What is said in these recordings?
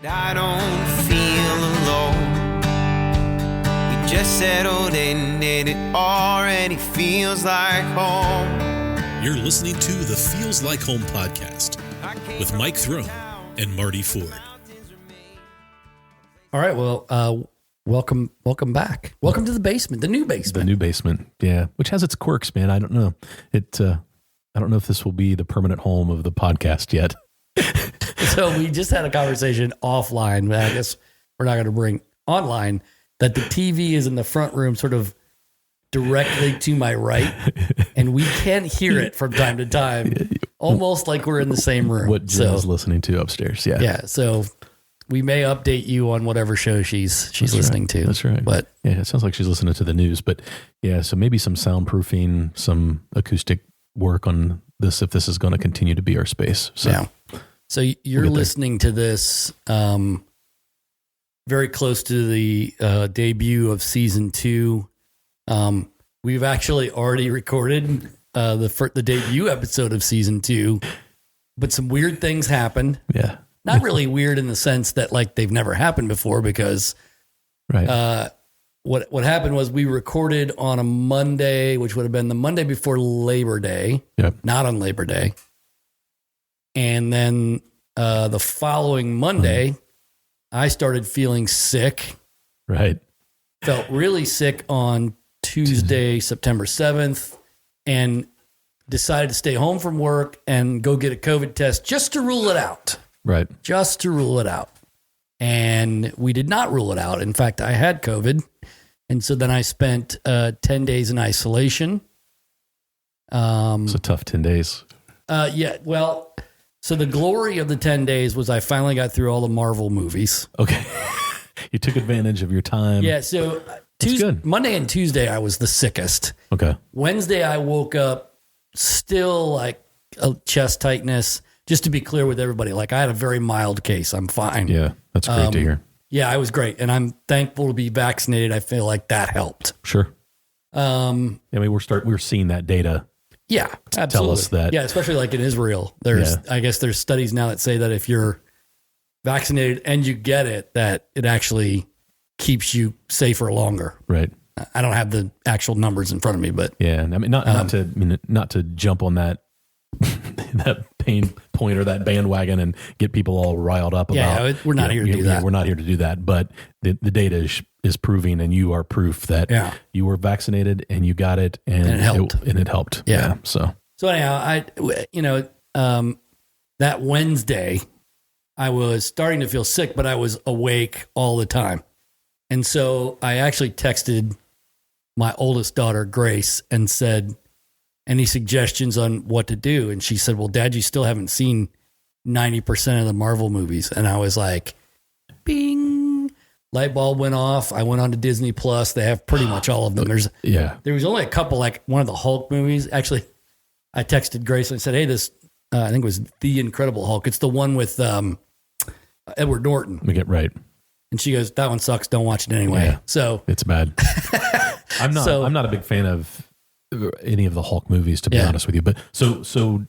I don't feel alone. We just settled in and it already feels like home. You're listening to the Feels Like Home podcast with Mike Throne and Marty Ford. All right, well, welcome back. Welcome to the basement, the new basement. The new basement, yeah, which has its quirks, man. I don't know. I don't know if this will be the permanent home of the podcast yet. So we just had a conversation offline, but I guess we're not going to bring online, that the TV is in the front room sort of directly to my right, and we can hear it from time to time, almost like we're in the same room. What Jill's listening to upstairs, yeah. Yeah, so we may update you on whatever show she's listening to. That's right. But yeah, it sounds like she's listening to the news. But yeah, so maybe some soundproofing, some acoustic work on this if this is going to continue to be our space. So, yeah. So you're listening to this very close to the debut of season 2. We've actually already recorded the debut episode of season 2, but some weird things happened. Yeah. Not really weird in the sense that like they've never happened before, because right. What happened was we recorded on a Monday, which would have been the Monday before Labor Day, not on Labor Day. And then the following Monday, I started feeling sick. Right. Felt really sick on Tuesday, September 7th, and decided to stay home from work and go get a COVID test just to rule it out. Right. Just to rule it out. And we did not rule it out. In fact, I had COVID. And so then I spent 10 days in isolation. It's a tough 10 days. Yeah. Well, so the glory of the 10 days was I finally got through all the Marvel movies. Okay. You took advantage of your time. Yeah. So Monday and Tuesday, I was the sickest. Okay. Wednesday, I woke up still like a chest tightness. Just to be clear with everybody, like I had a very mild case. I'm fine. Yeah. That's great to hear. Yeah, I was great. And I'm thankful to be vaccinated. I feel like that helped. Sure. I mean, we're seeing that data. Yeah, absolutely. Tell us that. Yeah, especially like in Israel. I guess there's studies now that say that if you're vaccinated and you get it, that it actually keeps you safer longer. Right. I don't have the actual numbers in front of me, but yeah, I mean, not to jump on that that pain point or that bandwagon and get people all riled up about. Yeah, we're not here to do that. We're not here to do that. But the data is proving, and you are proof that you were vaccinated and you got it, and it helped. It helped. Yeah. So anyhow, that Wednesday, I was starting to feel sick, but I was awake all the time, and so I actually texted my oldest daughter, Grace, and said, any suggestions on what to do? And she said, well, Dad, you still haven't seen 90% of the Marvel movies. And I was like, bing, light bulb went off. I went on to Disney Plus. They have pretty much all of them. There was only a couple, like one of the Hulk movies. Actually, I texted Grace and said, hey, this, I think it was The Incredible Hulk. It's the one with Edward Norton. We get right. And she goes, that one sucks. Don't watch it anyway. Yeah, so it's bad. I'm not a big fan of any of the Hulk movies, to be honest with you. But so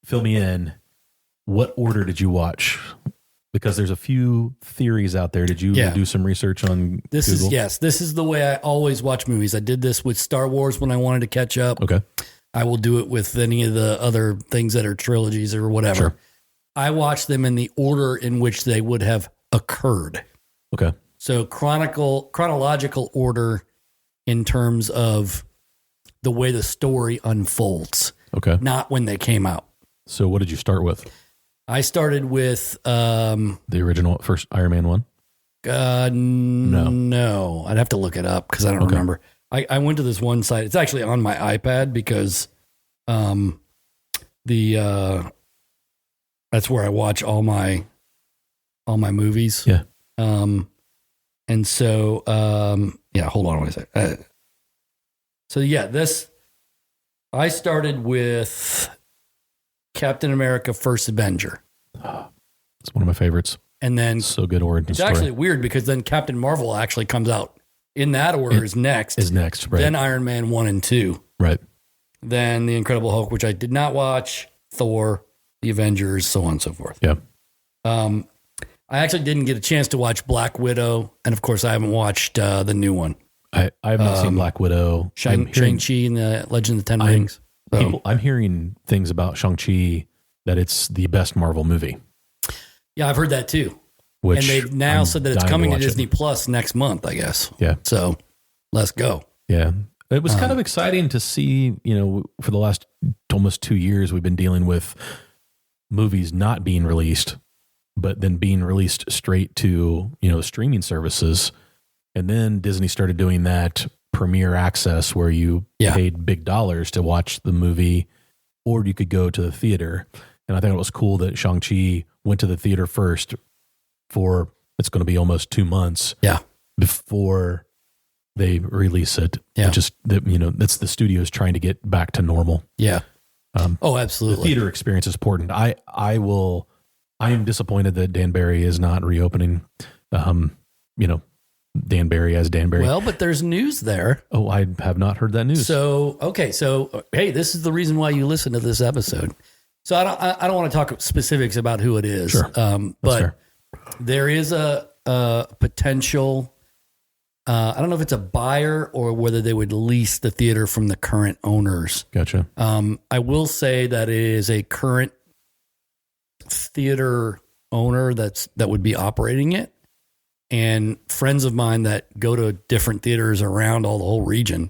fill me in. What order did you watch? Because there's a few theories out there. Did you do some research on this? Google? This is the way I always watch movies. I did this with Star Wars when I wanted to catch up. Okay. I will do it with any of the other things that are trilogies or whatever. Sure. I watch them in the order in which they would have occurred. Okay. So chronological order in terms of the way the story unfolds. Okay. Not when they came out. So what did you start with? I started with the original first Iron Man 1? No. I'd have to look it up because I don't remember. I went to this one site. It's actually on my iPad because that's where I watch all my movies. Yeah. And so hold on one second. I started with Captain America: First Avenger. It's one of my favorites. And then so good origin story. It's actually weird because then Captain Marvel actually comes out in that order is next. Right. Then Iron Man 1 and 2. Right. Then The Incredible Hulk, which I did not watch, Thor, The Avengers, so on and so forth. Yeah. I actually didn't get a chance to watch Black Widow, and of course, I haven't watched the new one. I have not seen Black Widow. Shang-Chi and the Legend of the Ten Rings. I'm hearing things about Shang-Chi that it's the best Marvel movie. Yeah, I've heard that too. And they've now said that it's coming to Disney Plus next month, I guess. Yeah. So let's go. Yeah. It was kind of exciting to see, for the last almost 2 years, we've been dealing with movies not being released, but then being released straight to, streaming services. And then Disney started doing that premiere access where you paid big dollars to watch the movie, or you could go to the theater. And I think it was cool that Shang-Chi went to the theater first for, it's going to be almost 2 months before they release it. Yeah. Just, that's the studios trying to get back to normal. Yeah. Absolutely. The theater experience is important. I am disappointed that Danbury is not reopening, Danbury as Danbury. Well, but there's news there. Oh, I have not heard that news. So, hey, this is the reason why you listen to this episode. So I don't want to talk specifics about who it is. Sure. But fair. There is a potential, I don't know if it's a buyer or whether they would lease the theater from the current owners. Gotcha. I will say that it is a current theater owner that would be operating it. And friends of mine that go to different theaters around the whole region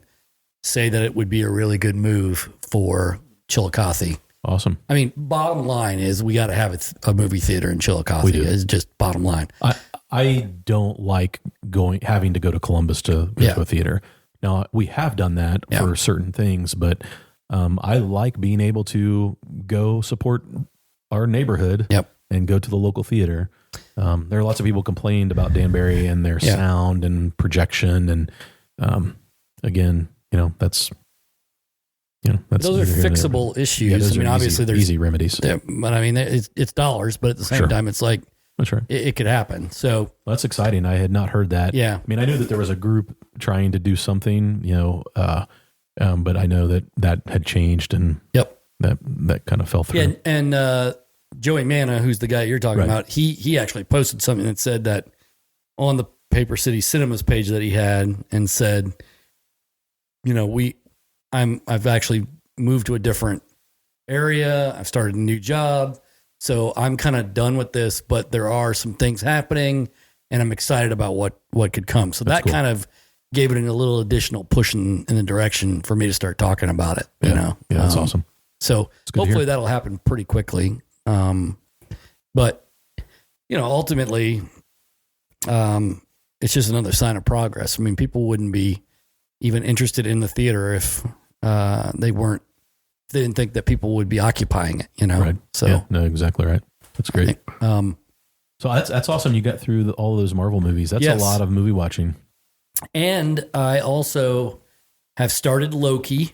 say that it would be a really good move for Chillicothe. Awesome. I mean, bottom line is we got to have a movie theater in Chillicothe. We do. It's just bottom line. I don't like having to go to Columbus to go to a theater. Now, we have done that for certain things, but I like being able to go support our neighborhood and go to the local theater. There are lots of people complained about Danbury and their sound and projection. And again, that's those are fixable issues. Yeah, those I mean, obviously there's easy remedies. Yeah, but I mean, it's dollars, but at the same time, it's like, that's right. It could happen. So that's exciting. I had not heard that. Yeah. I mean, I knew that there was a group trying to do something, but I know that had changed and that kind of fell through. Yeah. And Joey Manna, who's the guy you're talking about, he actually posted something that said that on the Paper City Cinemas page that he had and said, I've actually moved to a different area. I've started a new job. So I'm kind of done with this, but there are some things happening and I'm excited about what could come. So that's kind of gave it a little additional push in the direction for me to start talking about it, Yeah, that's awesome. So hopefully that'll happen pretty quickly. But ultimately, it's just another sign of progress. I mean, people wouldn't be even interested in the theater if they didn't think that people would be occupying it, Right. So yeah, no, exactly right. That's great. So that's awesome. You got through all those Marvel movies. That's a lot of movie watching. And I also have started Loki,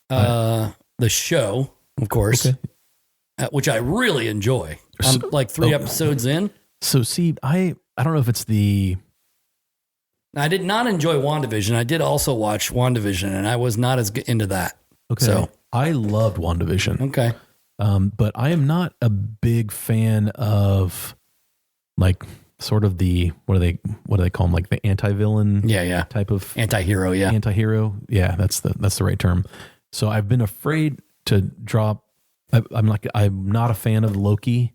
the show, of course, which I really enjoy. I'm like 3 episodes in. So see, I don't know if it's I did not enjoy WandaVision. I did also watch WandaVision, and I was not as into that. Okay. So I loved WandaVision. Okay. But I am not a big fan of like sort of the, what do they call them? Like the anti-villain type of anti-hero. Yeah. Anti-hero. Yeah. That's the right term. So I've been afraid to drop. I'm not a fan of Loki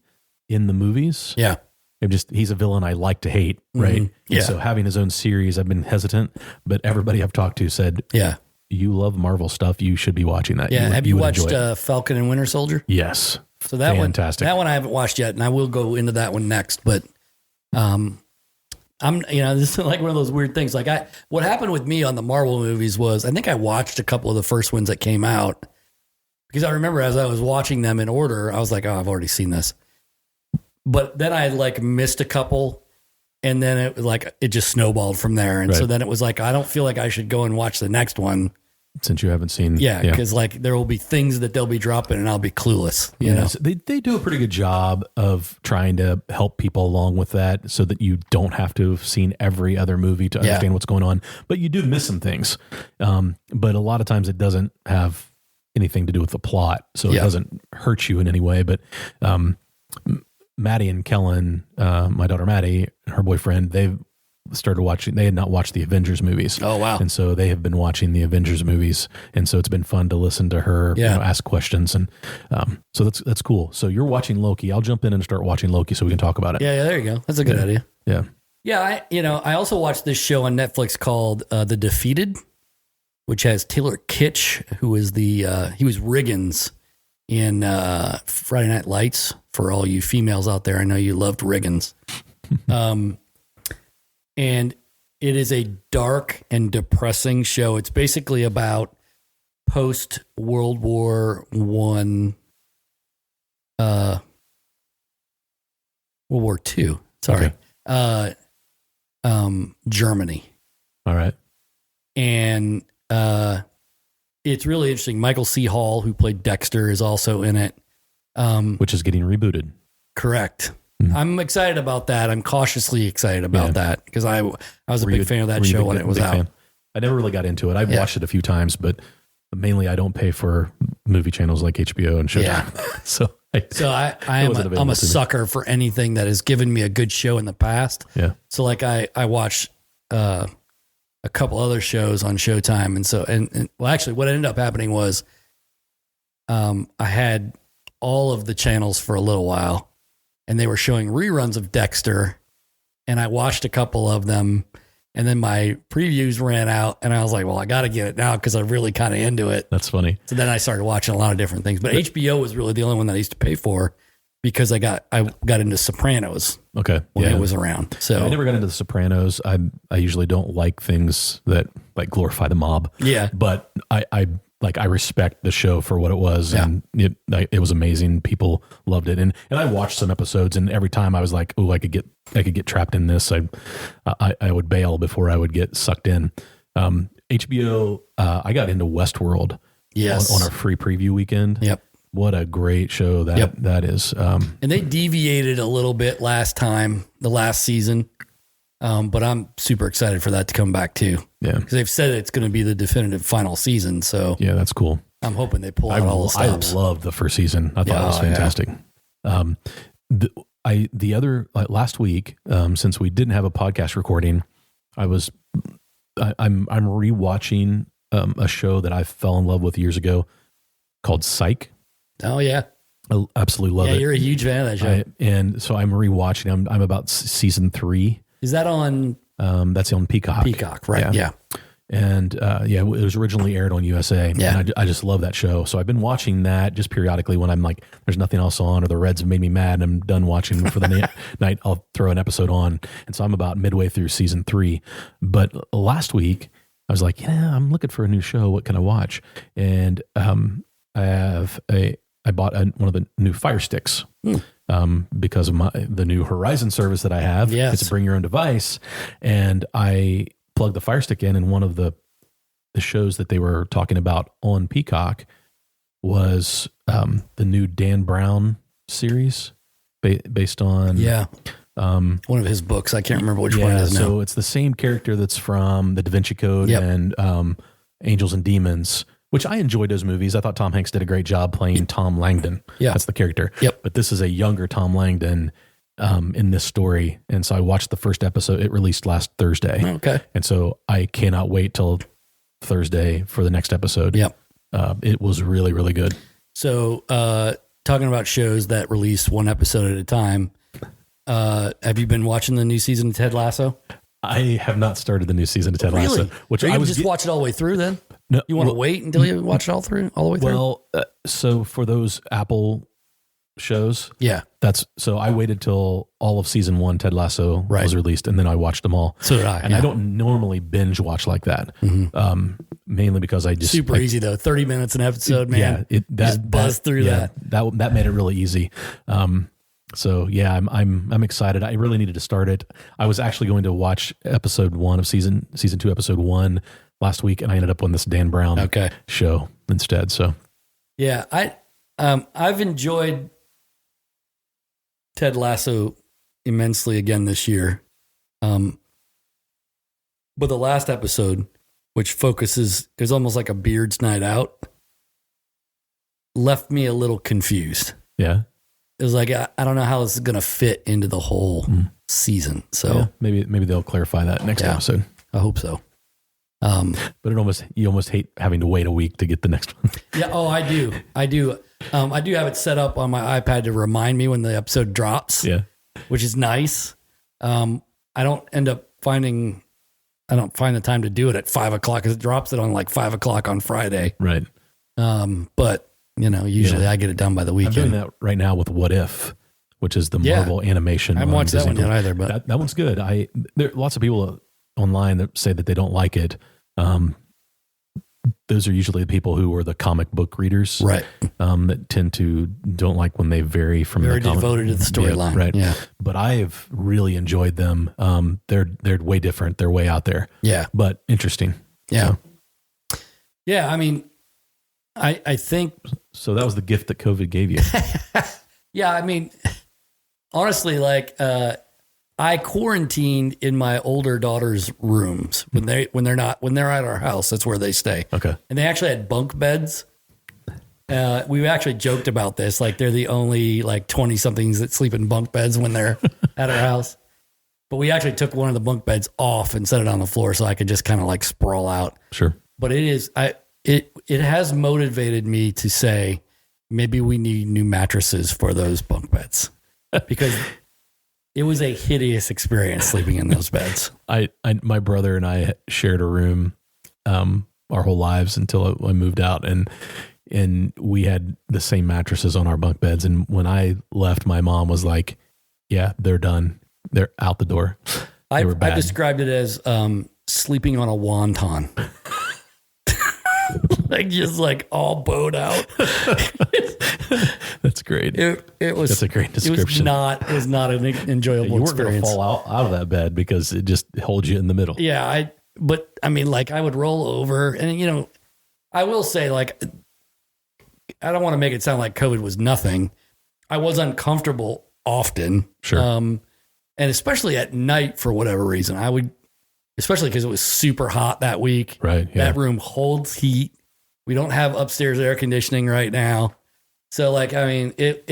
in the movies. Yeah. He's a villain I like to hate. Right. Mm-hmm. Yeah. And so having his own series, I've been hesitant, but everybody I've talked to said, you love Marvel stuff. You should be watching that. Yeah. Have you watched Falcon and Winter Soldier? Yes. So that fantastic. That one I haven't watched yet, and I will go into that one next. But I'm this is like one of those weird things. Like what happened with me on the Marvel movies was I think I watched a couple of the first ones that came out because I remember as I was watching them in order, I was like, oh, I've already seen this. But then I like missed a couple, and then it just snowballed from there. And so then it was like, I don't feel like I should go and watch the next one. Since you haven't seen. Yeah, because like there will be things that they'll be dropping and I'll be clueless. You know? So they do a pretty good job of trying to help people along with that so that you don't have to have seen every other movie to understand what's going on. But you do miss some things. But a lot of times it doesn't have anything to do with the plot. So it doesn't hurt you in any way. But Maddie and Kellen, my daughter Maddie, and her boyfriend, they've started watching. They had not watched the Avengers movies. Oh, wow. And so they have been watching the Avengers movies, and so it's been fun to listen to her ask questions, and so that's cool. So you're watching Loki. I'll jump in and start watching Loki so we can talk about it. Yeah, there you go. That's a good idea. Yeah. I also watched this show on Netflix called The Defeated, which has Taylor Kitsch, who is he was Riggins in Friday Night Lights. For all you females out there, I know you loved Riggins. And it is a dark and depressing show. It's basically about post World War I, World War II. Sorry, Germany. All right, and it's really interesting. Michael C. Hall, who played Dexter, is also in it, which is getting rebooted. Correct. I'm excited about that. I'm cautiously excited about that because I was a big fan of that show when it was out. Fan? I never really got into it. I've watched it a few times, but mainly I don't pay for movie channels like HBO and Showtime. Yeah. I'm a sucker for anything that has given me a good show in the past. Yeah. So like I watched a couple other shows on Showtime, and well, actually, what ended up happening was I had all of the channels for a little while. And they were showing reruns of Dexter, and I watched a couple of them, and then my previews ran out, and I was like, well, I got to get it now because I'm really kind of into it. That's funny. So then I started watching a lot of different things, but HBO was really the only one that I used to pay for because I got into Sopranos. Okay. When it was around. So I never got into the Sopranos. I usually don't like things that like glorify the mob. Yeah. But I respect the show for what it was, and it was amazing. People loved it, and I watched some episodes, and every time I was like, "Oh, I could get trapped in this." I would bail before I would get sucked in. HBO, I got into Westworld, on our free preview weekend. Yep, what a great show that is. And they deviated a little bit the last season. But I'm super excited for that to come back too. Yeah. Because they've said it's going to be the definitive final season. So yeah, that's cool. I'm hoping they pull out all the stops. I loved the first season. I thought it was fantastic. Yeah. Last week, since we didn't have a podcast recording, I'm rewatching a show that I fell in love with years ago called Psych. Oh yeah. I absolutely love it. Yeah, you're a huge fan of that show. And so I'm rewatching. I'm about season 3. Is that on? That's on Peacock. Peacock, right? Yeah. And it was originally aired on USA. Yeah. And I just love that show. So I've been watching that just periodically when I'm like, there's nothing else on, or the Reds have made me mad and I'm done watching for the night. I'll throw an episode on. And so I'm about midway through season 3. But last week I was like, I'm looking for a new show. What can I watch? And I bought one of the new Fire Sticks. Because of the new Horizon service that I have. Yes. It's a bring your own device. And I plugged the Fire Stick in, and one of the shows that they were talking about on Peacock was the new Dan Brown series based on one of his books. I can't remember which one it is now. So it's the same character that's from the Da Vinci Code and Angels and Demons, which I enjoyed those movies. I thought Tom Hanks did a great job playing Tom Langdon. Yeah. That's the character. Yep. But this is a younger Tom Langdon in this story. And so I watched the first episode. It released last Thursday. Okay. And so I cannot wait till Thursday for the next episode. Yep. It was really, really good. So talking about shows that release one episode at a time, have you been watching the new season of Ted Lasso? I have not started the new season of Ted Lasso. Which I was just watch it all the way through then? No, you want to wait until you watch it all the way through? Well, so for those Apple shows, yeah, so I waited till all of season 1 Ted Lasso was released, and then I watched them all. So did I. And I don't normally binge watch like that, mainly because I just super easy though. 30 minutes an episode, man. Yeah, just buzz through that. That made it really easy. So yeah, I'm excited. I really needed to start it. I was actually going to watch episode 1 of season 2, episode 1 last week, and I ended up on this Dan Brown show instead. So yeah, I've enjoyed Ted Lasso immensely again this year. But the last episode, which is almost like a Beard's Night Out, left me a little confused. Yeah. it was like, I don't know how this is going to fit into the whole season. So maybe they'll clarify that next episode. I hope so. But you almost hate having to wait a week to get the next one. Yeah. Oh, I do. I do have it set up on my iPad to remind me when the episode drops. Yeah. Which is nice. I don't find the time to do it at 5:00 because it drops it on like 5:00 on Friday. Right. But usually I get it done by the weekend. I'm doing that right now with What If, which is the Marvel animation. I haven't watched that one yet either, but that one's good. There are lots of people online that say that they don't like it. Those are usually the people who are the comic book readers, right? That tend to don't like when they vary from very the devoted to the storyline, right? Yeah. But I've really enjoyed them. They're way different. They're way out there. Yeah, but interesting. Yeah, yeah. I mean, I think so. That was the gift that COVID gave you. Yeah, I mean, honestly, like I quarantined in my older daughter's rooms when they're at our house. That's where they stay. Okay, and they actually had bunk beds. We actually joked about this, like they're the only like 20-somethings that sleep in bunk beds when they're at our house. But we actually took one of the bunk beds off and set it on the floor so I could just kind of like sprawl out. Sure. But it has motivated me to say maybe we need new mattresses for those bunk beds because it was a hideous experience sleeping in those beds. My brother and I shared a room our whole lives until I moved out, and we had the same mattresses on our bunk beds. And when I left, my mom was like, "Yeah, they're done. They're out the door." I described it as sleeping on a wonton. Like just like all bowed out. That's great. That's a great description. It was not an enjoyable experience. You weren't going to fall out of that bed because it just holds you in the middle. Yeah, but I mean, like I would roll over, and I will say, like, I don't want to make it sound like COVID was nothing. I was uncomfortable often, sure, and especially at night for whatever reason. I would, especially because it was super hot that week. Right, yeah. That room holds heat. We don't have upstairs air conditioning right now. So like, I mean, it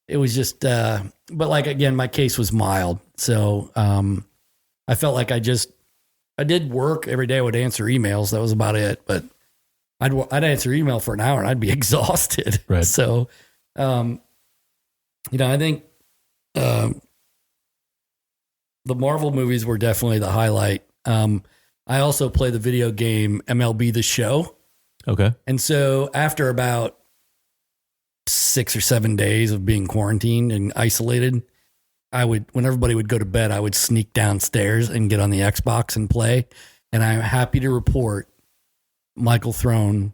was just, but like, again, my case was mild. So, I felt like I did work every day. I would answer emails. That was about it. But I'd answer email for an hour and I'd be exhausted. Right. So, I think, the Marvel movies were definitely the highlight. I also play the video game MLB The Show. Okay. And so after about 6 or 7 days of being quarantined and isolated, when everybody would go to bed, I would sneak downstairs and get on the Xbox and play. And I'm happy to report Michael Throne,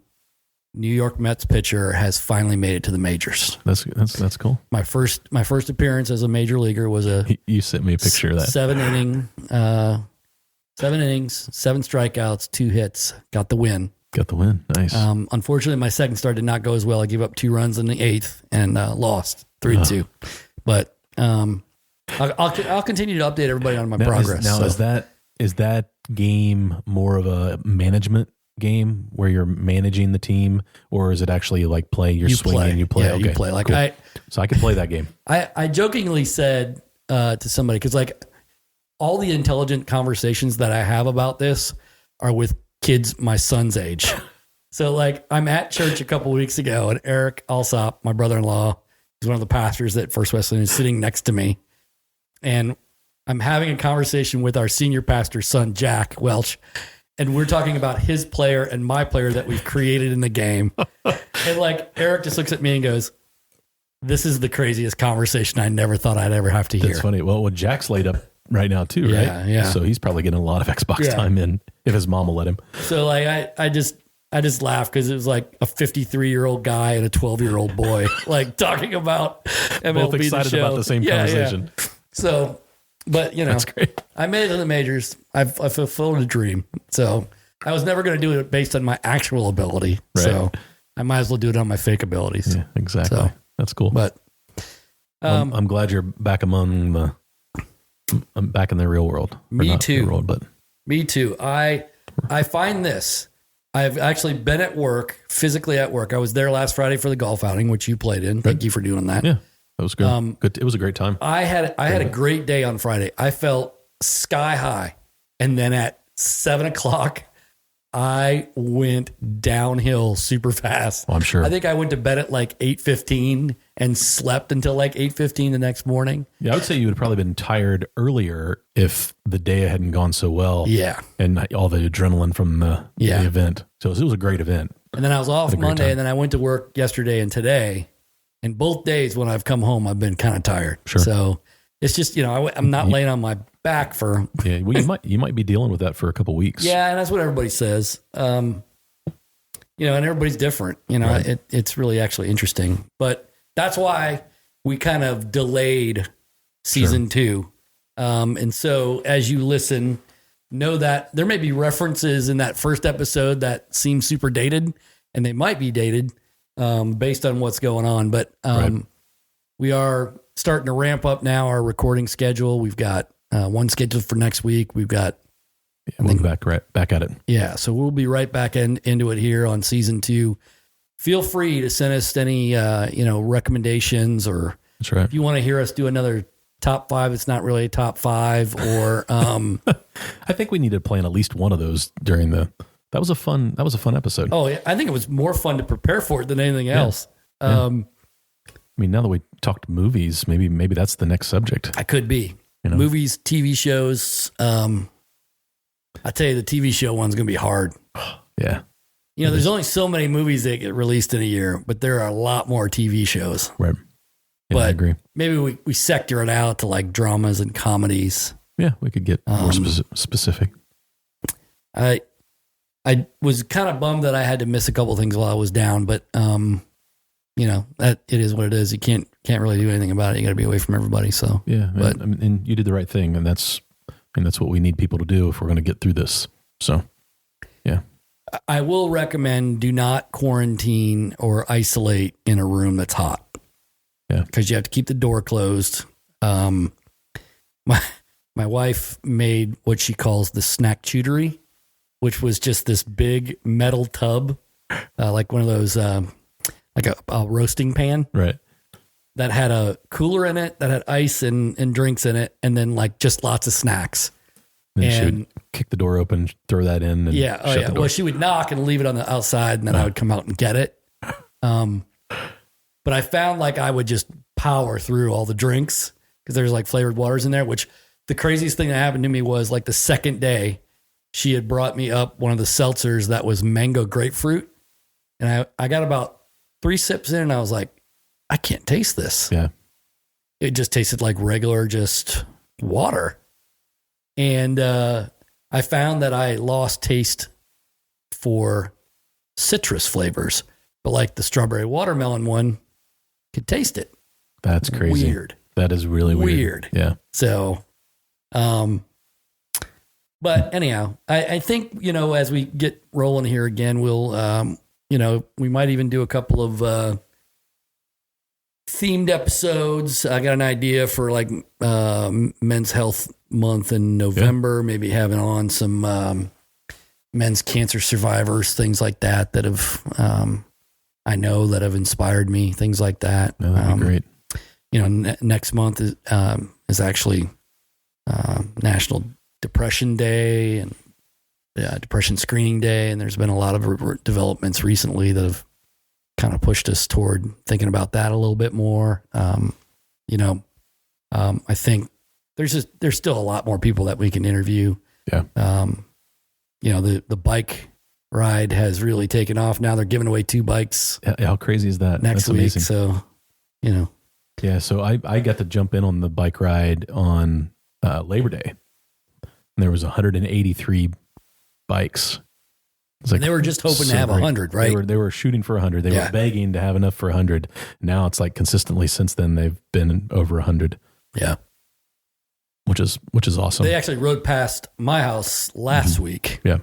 New York Mets pitcher, has finally made it to the majors. That's cool. My first appearance as a major leaguer was you sent me a picture of that. 7 innings, 7 strikeouts, 2 hits, got the win. Got the win. Nice. Unfortunately, my second start did not go as well. I gave up 2 runs in the 8th and lost 3-2. But I'll continue to update everybody on my progress. Is that game more of a management game where you're managing the team, or is it actually like you swing and you play? Yeah, okay. You play. Like cool. So I could play that game. I jokingly said to somebody, because like all the intelligent conversations that I have about this are with kids my son's age. So like I'm at church a couple of weeks ago, and Eric Alsop, my brother-in-law, he's one of the pastors at First Wesleyan, is sitting next to me, and I'm having a conversation with our senior pastor's son, Jack Welch, and we're talking about his player and my player that we've created in the game. And like Eric just looks at me and goes, "This is the craziest conversation I never thought I'd ever have to hear." That's funny. Well, Jack's laid up right now too, right? Yeah. So he's probably getting a lot of Xbox time in if his mom will let him. So like I just laughed because it was like a 53-year-old guy and a 12-year-old boy like talking about MLB both excited The Show. about the same conversation. Yeah. So, but that's great. I made it to the majors. I fulfilled a dream. So I was never going to do it based on my actual ability. Right. So I might as well do it on my fake abilities. Yeah, exactly. So, that's cool. But I'm glad you're back I'm back in the real world. Me too. Real world, but me too. I find this. I've actually been at work, physically at work. I was there last Friday for the golf outing, which you played in. Thank you for doing that. Yeah. That was good. Good. It was a great time. I had a great day on Friday. I felt sky high. And then at 7:00, I went downhill super fast. Oh, I'm sure. I think I went to bed at like 8:15 and slept until like 8:15 the next morning. Yeah, I would say you would have probably been tired earlier if the day hadn't gone so well. Yeah. And all the adrenaline from the event. So it was a great event. And then I was off Monday, and then I went to work yesterday and today. And both days when I've come home, I've been kind of tired. Sure. So it's just, I'm not laying on my back for. Yeah, well, you might be dealing with that for a couple weeks. Yeah, and that's what everybody says. And everybody's different. Right. It's really actually interesting. But that's why we kind of delayed season 2. And so as you listen, know that there may be references in that first episode that seem super dated, and they might be dated based on what's going on. But we are starting to ramp up now our recording schedule. We've got one scheduled for next week. We've got we'll be back at it. Yeah, so we'll be right back into it here on season 2. Feel free to send us any recommendations, or that's right. If you want to hear us do another top 5, it's not really a top 5, or I think we need to plan at least one of those during that was a fun episode. Oh yeah, I think it was more fun to prepare for it than anything else. Yeah. I mean, now that we talked movies, maybe that's the next subject. I could be movies, TV shows. I tell you, the TV show one's going to be hard. Yeah. There's only so many movies that get released in a year, but there are a lot more TV shows. Right. Yeah, but I agree. Maybe we sector it out to like dramas and comedies. Yeah, we could get more specific. I was kind of bummed that I had to miss a couple things while I was down, but that it is what it is. You can't really do anything about it. You got to be away from everybody. So yeah, and you did the right thing, and that's what we need people to do if we're going to get through this. So yeah, I will recommend do not quarantine or isolate in a room that's hot. Yeah, because you have to keep the door closed. My wife made what she calls the snack chutery, which was just this big metal tub, like one of those, like a roasting pan. Right. That had a cooler in it, that had ice and drinks in it, and then like just lots of snacks. And she would kick the door open, throw that in. And yeah. Oh, yeah. Well, she would knock and leave it on the outside, and then I would come out and get it. But I found like I would just power through all the drinks because there's like flavored waters in there, which the craziest thing that happened to me was like the second day she had brought me up one of the seltzers that was mango grapefruit. And I got about 3 sips in and I was like, I can't taste this. Yeah. It just tasted like regular, just water. And I found that I lost taste for citrus flavors, but like the strawberry watermelon one, could taste it. That's crazy. Weird. That is really weird. Yeah. So, but anyhow, I think, as we get rolling here again, we'll, we might even do a couple of themed episodes. I got an idea for like Men's Health Month in November, maybe having on some men's cancer survivors, things like that have, I know that have inspired me, things like that. No, that'd be great. Next month is actually National Depression Day and Depression Screening Day. And there's been a lot of developments recently that have kind of pushed us toward thinking about that a little bit more. I think there's still a lot more people that we can interview. Yeah. The bike ride has really taken off. Now they're giving away 2 bikes. How crazy is that? Next week. Amazing. So, Yeah. So I got to jump in on the bike ride on Labor Day. And there was 183 bikes. Like, they were just hoping to have 100, right? They were shooting for 100. They were begging to have enough for 100. Now it's like consistently since then they've been over 100. Yeah. Which is awesome. They actually rode past my house last week. Yeah.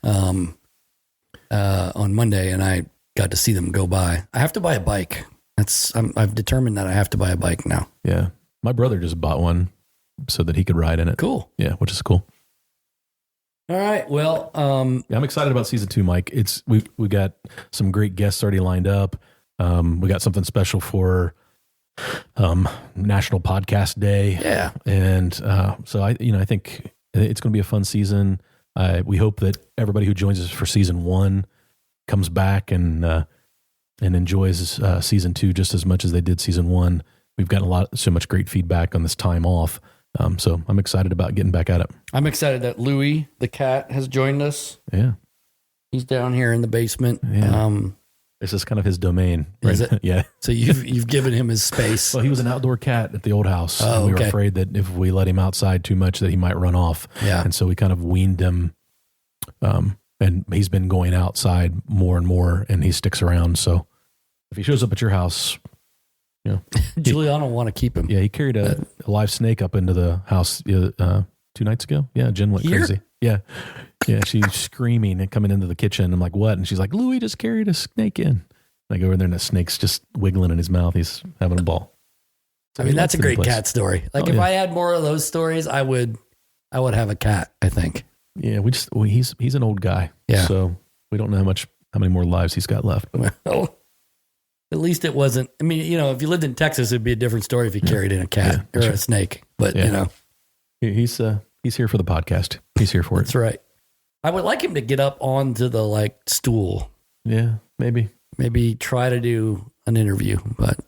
On Monday, and I got to see them go by. I have to buy a bike. I've determined that I have to buy a bike now. Yeah. My brother just bought one so that he could ride in it. Cool. Yeah, which is cool. All right. Well, I'm excited about season 2, Mike. We got some great guests already lined up. We got something special for National Podcast Day. Yeah. And so I think it's going to be a fun season. We hope that everybody who joins us for season 1 comes back and enjoys season 2 just as much as they did season 1. We've gotten so much great feedback on this time off. So I'm excited about getting back at it. I'm excited that Louie, the cat, has joined us. Yeah. He's down here in the basement. Yeah. This is kind of his domain. Right? Is it? Yeah. So you've given him his space. Well, he was an outdoor cat at the old house. Oh, and we okay. were afraid that if we let him outside too much that he might run off. Yeah. And so we kind of weaned him. And he's been going outside more and more, and he sticks around. So if he shows up at your house, Juliana will want to keep him. Yeah, he carried a live snake up into the house 2 nights ago. Yeah, Jen went crazy. Yeah. Yeah, she's screaming and coming into the kitchen. I'm like, what? And she's like, Louie just carried a snake in. And I go over there and the snake's just wiggling in his mouth. He's having a ball. So I mean, that's a great cat story. Like if I had more of those stories, I would have a cat, I think. Yeah, he's an old guy. Yeah. So we don't know how many more lives he's got left. Well, at least it wasn't. I mean, if you lived in Texas, it'd be a different story if you carried in a cat or a snake. But he's here for the podcast. He's here for it. That's right. I would like him to get up onto the stool. Yeah, maybe try to do an interview, but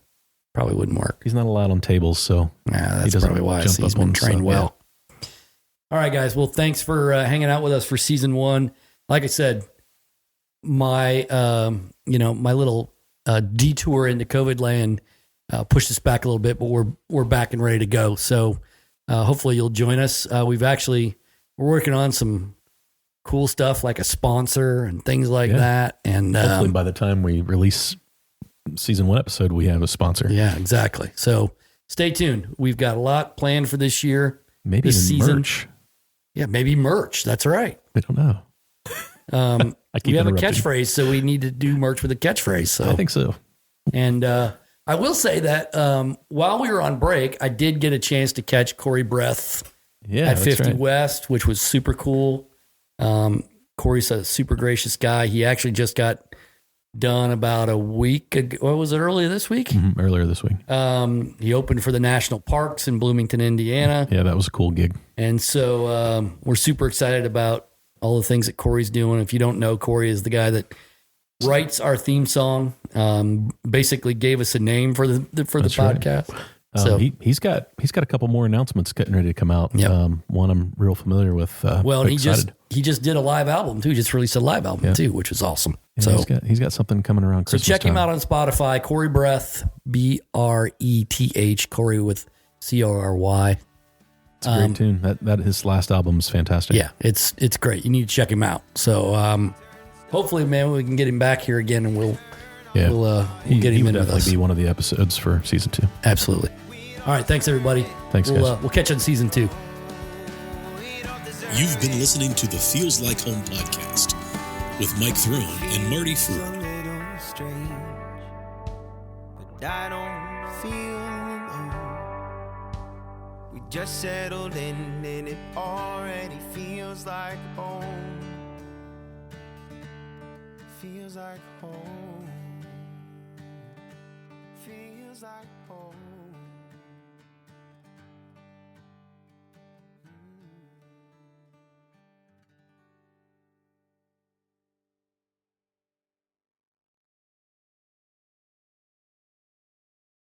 probably wouldn't work. He's not allowed on tables, so that's probably why he's been trained well. Yeah. All right, guys. Well, thanks for hanging out with us for season 1. Like I said, my my little detour into COVID land pushed us back a little bit, but we're back and ready to go. So hopefully you'll join us. We're working on some cool stuff like a sponsor and things like that. And hopefully by the time we release season 1 episode, we have a sponsor. Yeah, exactly. So stay tuned. We've got a lot planned for this year. Maybe this even season. merch. Yeah, maybe merch. That's right. I don't know. We have a catchphrase, so we need to do merch with a catchphrase. So I think so. And I will say that while we were on break, I did get a chance to catch Corey Breath at 50 West, which was super cool. Corey's a super gracious guy. He actually just got done about a week ago. What was it, earlier this week? Mm-hmm, earlier this week. He opened for the National Parks in Bloomington, Indiana. Yeah, that was a cool gig. And so we're super excited about all the things that Corey's doing. If you don't know, Corey is the guy that writes our theme song, basically gave us a name for the podcast. Right. So he's got a couple more announcements getting ready to come out. Yep. One I'm real familiar with. Well, he just did a live album too. He just released a live album too, which was awesome. Yeah, so he's got something coming around Christmas check him time. out on Spotify. Corey Breath, Breth, Corey with CORY. It's a great tune. That his last album is fantastic. Yeah, it's great. You need to check him out. So hopefully, man, we can get him back here again, and we'll get him in with us. He would definitely be one of the episodes for season 2. Absolutely. All right, thanks everybody. Thanks, guys. We'll catch you on season 2. You've been listening to the Feels Like Home podcast with Mike Throne and Marty Ford. A little strange, but I don't feel alone. We just settled in and it already feels like home. Feels like home.